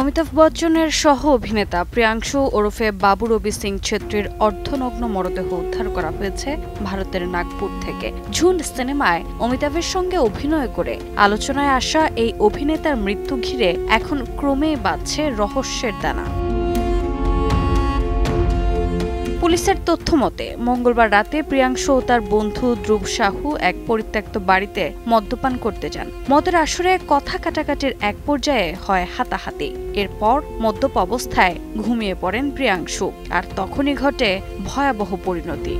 অমিতাভ বচ্চনের সহ অভিনেতা প্রিয়াংশু ওরফে বাবু রবি সিং ছেত্রীর অর্ধনগ্ন মরদেহ উদ্ধার করা হয়েছে ভারতের নাগপুর থেকে। ঝুন্ড সিনেমায় অমিতাভের সঙ্গে অভিনয় করে আলোচনায় আসা এই অভিনেতার মৃত্যু ঘিরে এখন ক্রমেই বাড়ছে রহস্যের দানা। পুলিশের তথ্য মতে মঙ্গলবার রাতে প্রিয়াংশু ও তার বন্ধু ধ্রুব সাহু এক পরিত্যক্ত বাড়িতে মদ্যপান করতে যান। মদের আসরে কথা কাটাকাটির এক পর্যায়ে হয় হাতাহাতি। এরপর মদ্যপ অবস্থায় ঘুমিয়ে পড়েন প্রিয়াংশু, আর তখনই ঘটে ভয়াবহ পরিণতি।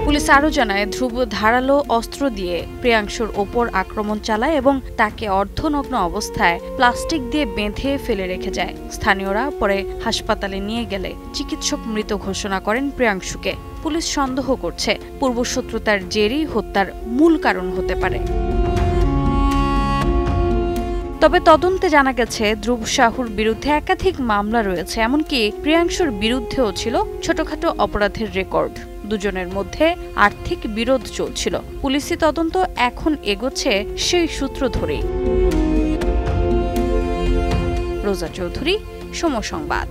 পুলিশ আরও জানায়, ধ্রুব ধারালো অস্ত্র দিয়ে প্রিয়াংশুর ওপর আক্রমণ চালায় এবং তাকে অর্ধনগ্ন অবস্থায় প্লাস্টিক দিয়ে বেঁধে ফেলে রেখে যায়। স্থানীয়রা পরে হাসপাতালে নিয়ে গেলে চিকিৎসক মৃত ঘোষণা করেন প্রিয়াংশুকে। পুলিশ সন্দেহ করছে পূর্বশত্রুতার জেরেই হত্যার মূল কারণ হতে পারে। তবে তদন্তে জানা গেছে ধ্রুব সাহুর বিরুদ্ধে একাধিক মামলা রয়েছে, এমনকি প্রিয়াংশুর বিরুদ্ধেও ছিল ছোটখাটো অপরাধের রেকর্ড। দুজনের মধ্যে আর্থিক বিরোধ চলছিল। পুলিশি তদন্ত এখন এগোচ্ছে সেই সূত্র ধরেই। রোজা চৌধুরী, সময় সংবাদ।